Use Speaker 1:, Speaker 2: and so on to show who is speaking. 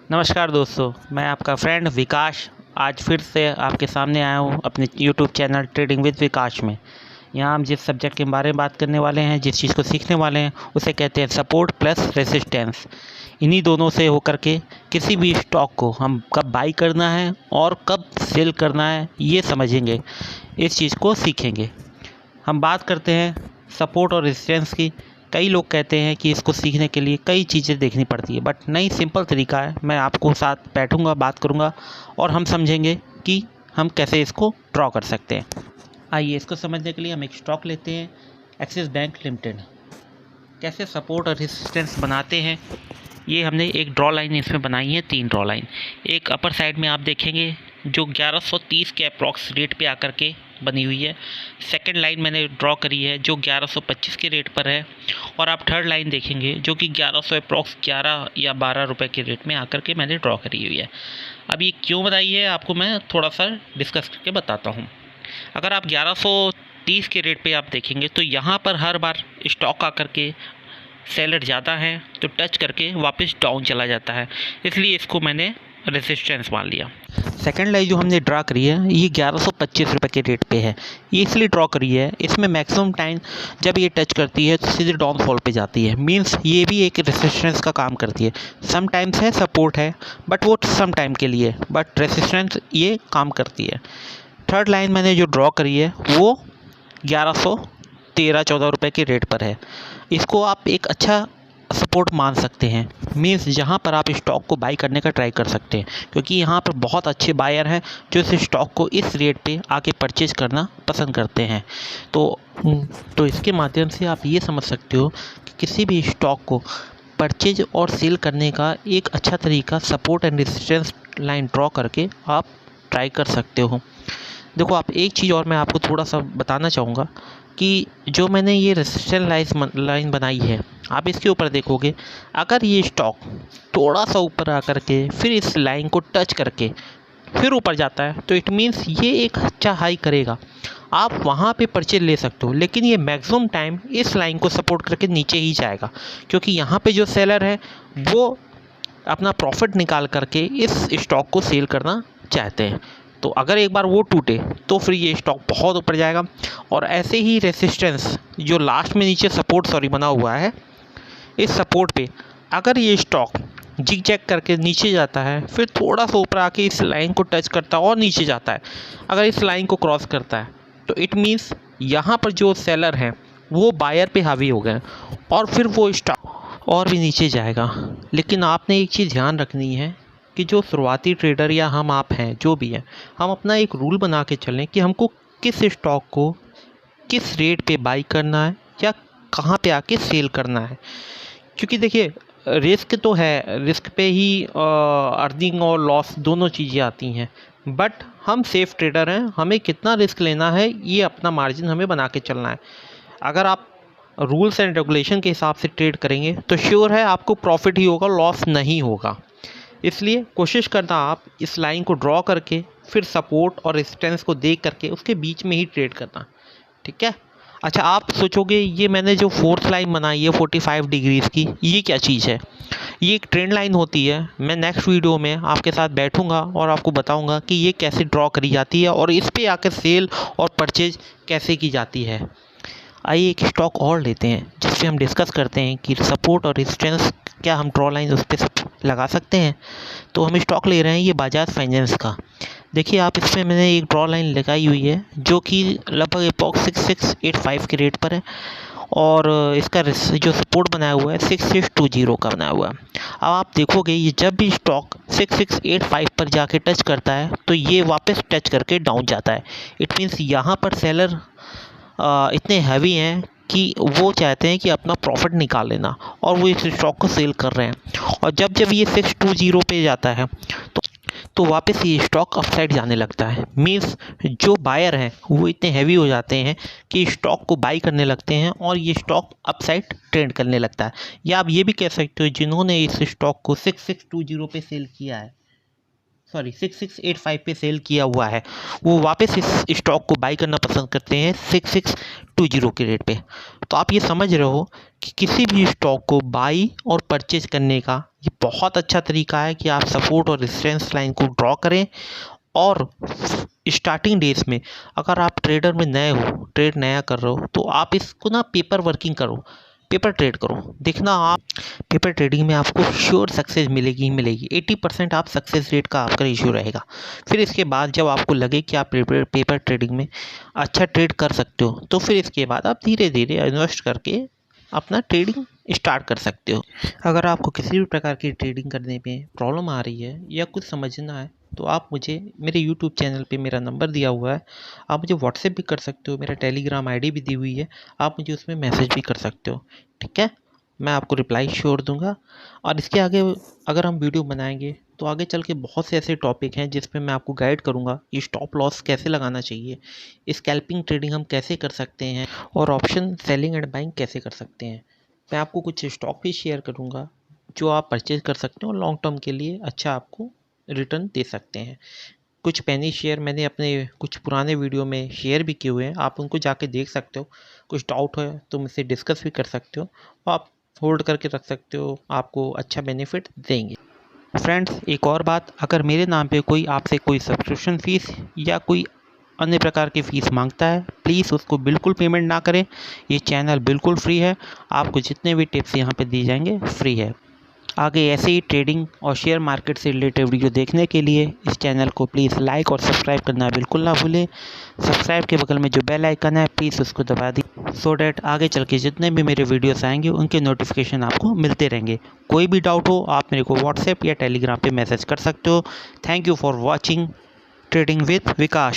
Speaker 1: नमस्कार दोस्तों, मैं आपका फ्रेंड विकास आज फिर से आपके सामने आया हूँ अपने यूट्यूब चैनल ट्रेडिंग विद विकास में। यहाँ हम जिस सब्जेक्ट के बारे में बात करने वाले हैं, जिस चीज़ को सीखने वाले हैं, उसे कहते हैं सपोर्ट प्लस रेसिस्टेंस। इन्हीं दोनों से होकर के किसी भी स्टॉक को हम कब बाई करना है और कब सेल करना है ये समझेंगे, इस चीज़ को सीखेंगे। हम बात करते हैं सपोर्ट और रेजिस्टेंस की। कई लोग कहते हैं कि इसको सीखने के लिए कई चीज़ें देखनी पड़ती है, बट नहीं, सिंपल तरीका है। मैं आपको साथ बैठूंगा, बात करूंगा और हम समझेंगे कि हम कैसे इसको ड्रॉ कर सकते हैं। आइए, इसको समझने के लिए हम एक स्टॉक लेते हैं, एक्सिस बैंक लिमिटेड। कैसे सपोर्ट और रेजिस्टेंस बनाते हैं, ये हमने एक ड्रॉ लाइन इसमें बनाई है, 3 ड्रॉ लाइन। एक अपर साइड में आप देखेंगे जो 1130 के अप्रॉक्स रेट पे आकर के बनी हुई है। सेकंड लाइन मैंने ड्रॉ करी है जो 1125 के रेट पर है, और आप थर्ड लाइन देखेंगे जो कि 1100 अप्रॉक्स 11 या 12 रुपए के रेट में आकर के मैंने ड्रॉ करी हुई है। अब ये क्यों बताई है आपको मैं थोड़ा सा डिस्कस करके बताता हूँ। अगर आप 1130 के रेट पे आप देखेंगे तो यहाँ पर हर बार स्टॉक आकर के सेलर ज़्यादा है तो टच करके वापस डाउन चला जाता है, इसलिए इसको मैंने रेजिस्टेंस मान लिया। सेकंड लाइन जो हमने ड्रा करी है ये 1125 रुपये के रेट पे है। ये इसलिए ड्रॉ करी है, इसमें मैक्सिमम टाइम जब ये टच करती है तो सीधे डाउनफॉल पे जाती है। मींस ये भी एक रेजिस्टेंस का काम करती है। सम टाइम्स है सपोर्ट है, बट वो सम टाइम के लिए, बट रेजिस्टेंस ये काम करती है। थर्ड लाइन मैंने जो ड्रॉ करी है वो 1113-14 रुपये के रेट पर है। इसको आप एक अच्छा सपोर्ट मान सकते हैं। मींस जहां पर आप स्टॉक को बाई करने का ट्राई कर सकते हैं, क्योंकि यहां पर बहुत अच्छे बायर हैं जो इस स्टॉक को इस रेट पे आके परचेज करना पसंद करते हैं। तो इसके माध्यम से आप ये समझ सकते हो कि किसी भी स्टॉक को परचेज और सेल करने का एक अच्छा तरीका support and resistance line draw करके आप ट्राई कर सकते हो। देखो, आप एक चीज़ और मैं आपको थोड़ा सा बताना चाहूँगा कि जो मैंने ये रेजिस्टेंस लाइन बनाई है, आप इसके ऊपर देखोगे, अगर ये स्टॉक थोड़ा सा ऊपर आकर के फिर इस लाइन को टच करके फिर ऊपर जाता है तो इट मीन्स ये एक अच्छा हाई करेगा, आप वहाँ पे परचेज ले सकते हो। लेकिन ये मैक्सिमम टाइम इस लाइन को सपोर्ट करके नीचे ही जाएगा, क्योंकि यहाँ पे जो सेलर है वो अपना प्रॉफिट निकाल करके इस स्टॉक को सेल करना चाहते हैं। तो अगर एक बार वो टूटे तो फिर ये स्टॉक बहुत ऊपर जाएगा। और ऐसे ही रेजिस्टेंस जो लास्ट में नीचे सपोर्ट बना हुआ है, इस सपोर्ट पे अगर ये स्टॉक जिग जैग करके नीचे जाता है, फिर थोड़ा सा ऊपर आके इस लाइन को टच करता है और नीचे जाता है, अगर इस लाइन को क्रॉस करता है तो इट मीन्स यहाँ पर जो सेलर हैं वो बायर पे हावी हो गए और फिर वो स्टॉक और भी नीचे जाएगा। लेकिन आपने एक चीज़ ध्यान रखनी है कि जो शुरुआती ट्रेडर या हम आप हैं, जो भी हैं, हम अपना एक रूल बना के चलें कि हमको किस स्टॉक को किस रेट पे बाई करना है या कहाँ पे आके सेल करना है। क्योंकि देखिए, रिस्क तो है, रिस्क पे ही अर्निंग और लॉस दोनों चीज़ें आती हैं, बट हम सेफ ट्रेडर हैं, हमें कितना रिस्क लेना है ये अपना मार्जिन हमें बना के चलना है। अगर आप रूल्स एंड रेगुलेशन के हिसाब से ट्रेड करेंगे तो श्योर है आपको प्रॉफिट ही होगा, लॉस नहीं होगा। इसलिए कोशिश करना आप इस लाइन को ड्रॉ करके फिर सपोर्ट और रेजिस्टेंस को देख करके उसके बीच में ही ट्रेड करना, ठीक है। अच्छा, आप सोचोगे ये मैंने जो फोर्थ लाइन बनाई है 45 डिग्रीज़ की, ये क्या चीज़ है? ये एक ट्रेंड लाइन होती है। मैं नेक्स्ट वीडियो में आपके साथ बैठूंगा और आपको बताऊंगा कि ये कैसे ड्रॉ करी जाती है और इस पे आकर सेल और परचेज कैसे की जाती है। आइए एक स्टॉक और लेते हैं जिससे हम डिस्कस करते हैं कि सपोर्ट और रेजिस्टेंस क्या हम ड्रॉ लाइन उस पर लगा सकते हैं। तो हम स्टॉक ले रहे हैं ये बजाज फाइनेंस का। देखिए, आप इसमें मैंने एक ड्रॉ लाइन लगाई हुई है जो कि लगभग अप्रॉक्स 6685 के रेट पर है, और इसका जो सपोर्ट बनाया हुआ है 6620 का बनाया हुआ है। अब आप देखोगे ये जब भी स्टॉक 6685 पर जाके टच करता है तो ये वापस टच करके डाउन जाता है। इट मीन्स यहाँ पर सेलर इतने हैवी हैं कि वो चाहते हैं कि अपना प्रॉफिट निकाल लेना और वो इस स्टॉक को सेल कर रहे हैं। और जब ये 620 पे जाता है तो वापस ये स्टॉक अपसाइड जाने लगता है। मींस जो बायर हैं वो इतने हैवी हो जाते हैं कि स्टॉक को बाई करने लगते हैं और ये स्टॉक अपसाइड ट्रेंड करने लगता है। या आप ये भी कह सकते हो जिन्होंने इस स्टॉक को 6620 पे सेल किया है, 6685 पे सेल किया हुआ है, वो वापस इस स्टॉक को बाई करना पसंद करते हैं 6620 के रेट पे। तो आप ये समझ रहे हो कि किसी भी स्टॉक को बाई और परचेज करने का ये बहुत अच्छा तरीका है कि आप सपोर्ट और रेजिस्टेंस लाइन को ड्रॉ करें। और स्टार्टिंग डेज में अगर आप ट्रेडर में नए हो, ट्रेड नया कर रहे हो, तो आप इसको ना पेपर वर्किंग करो, पेपर ट्रेड करो। देखना आप पेपर ट्रेडिंग में आपको श्योर सक्सेस मिलेगी ही मिलेगी। 80% आप सक्सेस रेट का आपका रेशियो रहेगा। फिर इसके बाद जब आपको लगे कि आप पेपर ट्रेडिंग में अच्छा ट्रेड कर सकते हो, तो फिर इसके बाद आप धीरे धीरे इन्वेस्ट करके अपना ट्रेडिंग स्टार्ट कर सकते हो। अगर आपको किसी भी प्रकार की ट्रेडिंग करने में प्रॉब्लम आ रही है या कुछ समझना है, तो आप मुझे मेरे यूट्यूब चैनल पे मेरा नंबर दिया हुआ है, आप मुझे व्हाट्सएप भी कर सकते हो, मेरा टेलीग्राम आईडी भी दी हुई है, आप मुझे उसमें मैसेज भी कर सकते हो। ठीक है, मैं आपको रिप्लाई श्योर दूंगा। और इसके आगे अगर हम वीडियो बनाएंगे तो आगे चल के बहुत से ऐसे टॉपिक हैं जिसमें मैं आपको गाइड करूंगा कि स्टॉप लॉस कैसे लगाना चाहिए, स्कैल्पिंग ट्रेडिंग हम कैसे कर सकते हैं, और ऑप्शन सेलिंग एंड बाइंग कैसे कर सकते हैं। मैं आपको कुछ स्टॉक भी शेयर करूंगा जो आप परचेज कर सकते हो और लॉन्ग टर्म के लिए अच्छा आपको रिटर्न दे सकते हैं। कुछ पेनी शेयर मैंने अपने कुछ पुराने वीडियो में शेयर भी किए हुए हैं, आप उनको जाके देख सकते हो। कुछ डाउट है तो मुझसे डिस्कस भी कर सकते हो, आप होल्ड करके रख सकते हो, आपको अच्छा बेनिफिट देंगे। फ्रेंड्स, एक और बात, अगर मेरे नाम पे कोई आपसे कोई सब्सक्रिप्शन फ़ीस या कोई अन्य प्रकार की फ़ीस मांगता है, प्लीज़ उसको बिल्कुल पेमेंट ना करें। ये चैनल बिल्कुल फ्री है, आपको जितने भी टिप्स यहाँ पे दी जाएंगे फ्री है। आगे ऐसे ही ट्रेडिंग और शेयर मार्केट से रिलेटेड वीडियो देखने के लिए इस चैनल को प्लीज़ लाइक और सब्सक्राइब करना बिल्कुल ना भूलें। सब्सक्राइब के बगल में जो बेल आइकन है प्लीज़ उसको दबा दी, सो डैट आगे चल के जितने भी मेरे वीडियोस आएंगे उनके नोटिफिकेशन आपको मिलते रहेंगे। कोई भी डाउट हो आप मेरे को व्हाट्सएप या टेलीग्राम पे मैसेज कर सकते हो। Thank you for watching trading with Vikas.